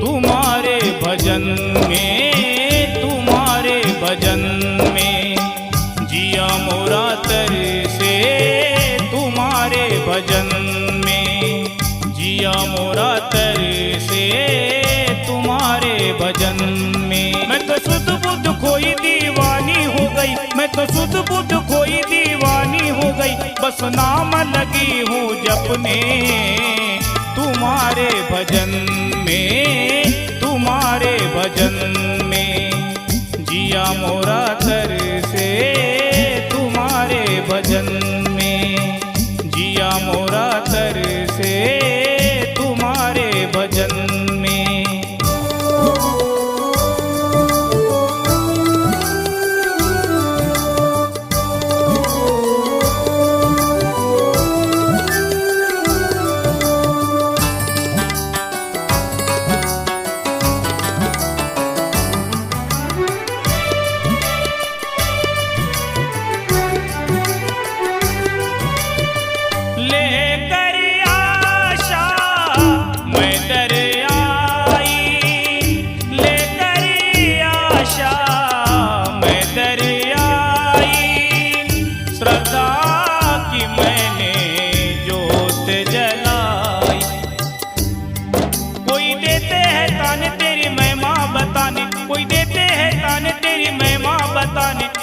तुम्हारे भजन में, तुम्हारे भजन में जिया मोरा तर से, तुम्हारे भजन में जिया मोरा तर से, तुम्हारे भजन में। मैं तो शुद्ध बुद्ध खोई दीवानी हो गई, मैं तो शुद्ध बुद्ध खोई दीवानी हो गई, बस नाम लगी हूँ जपने तुम्हारे भजन में, तुम्हारे भजन में जिया मोरा तर से, तुम्हारे भजन में जिया मोरा तर से, तुम्हारे भजन में।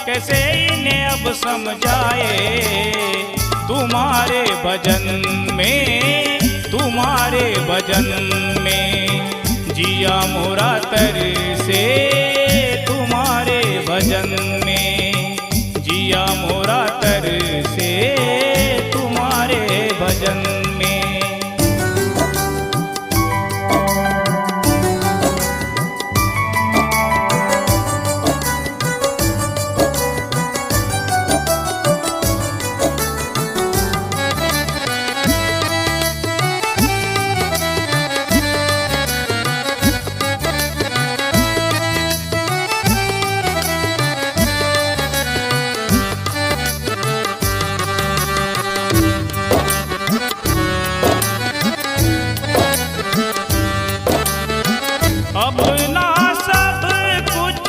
कैसे इन्हें अब समझाए तुम्हारे भजन में, तुम्हारे भजन में जिया मोरा तर से, तुम्हारे भजन में जिया मोरा तर से, तुम्हारे भजन में। अपना सब कुछ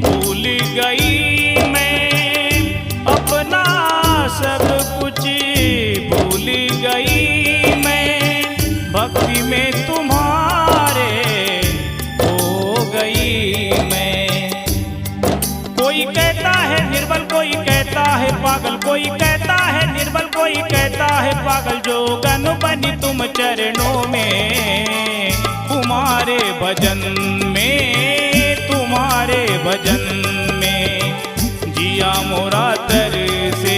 भूल गई मैं, अपना सब कुछ भूल गई मैं, भक्ति में तुम्हारे हो गई मैं। कोई कहता है निर्बल, कोई कहता है पागल, कोई कहता है निर्बल, कोई कहता है पागल, जोगन बनी तुम चरणों में, तुम्हारे भजन में, तुम्हारे भजन में जिया मोरा तर से,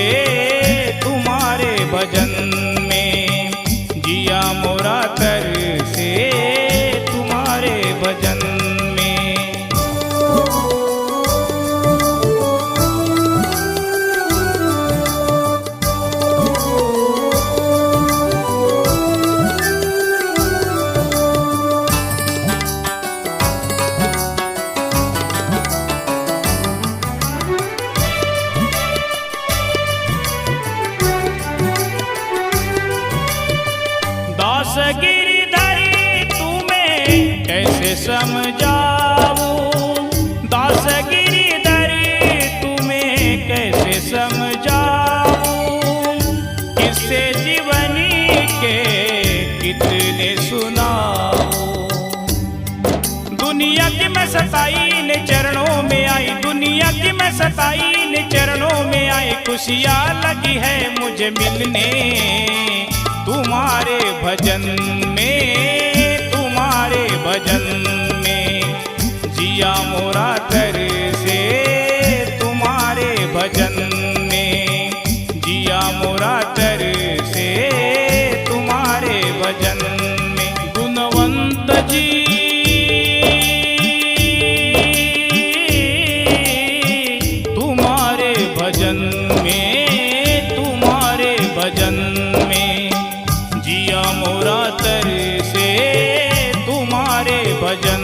तुम्हारे भजन में जिया मोरा तर से, तुम्हारे भजन में। दास गिरधर तुम्हें कैसे समझाऊं, दास गिरधर तुम्हें कैसे समझाऊं, किससे जीवनी के कितने सुनाऊं। दुनिया की मैं सताई ने चरणों में आई, दुनिया की मैं सताई ने चरणों में आई, खुशियाँ लगी है मुझे मिलने तुम्हारे भजन में, तुम्हारे भजन में जिया मोरा तर से, तुम्हारे भजन में जिया मोरा तर से, तुम्हारे भजन में। गुणवंत जी तुम्हारे भजन में, तुम्हारे भजन में जिया मोरा तर से, तुम्हारे भजन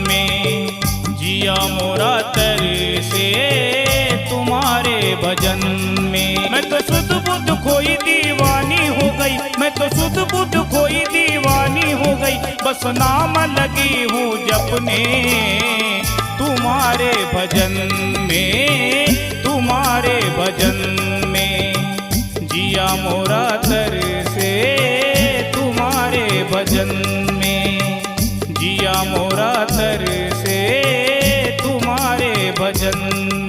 में जिया मोरा तर से, तुम्हारे भजन में। मैं तो शुद्ध बुद्ध खोई दीवानी सुध बुध खोई दीवानी हो गई, बस नाम लगी हूँ जपने तुम्हारे भजन में, तुम्हारे भजन में। जिया मोरा तर से तुम्हारे भजन में, जिया मोरा तर से तुम्हारे भजन में।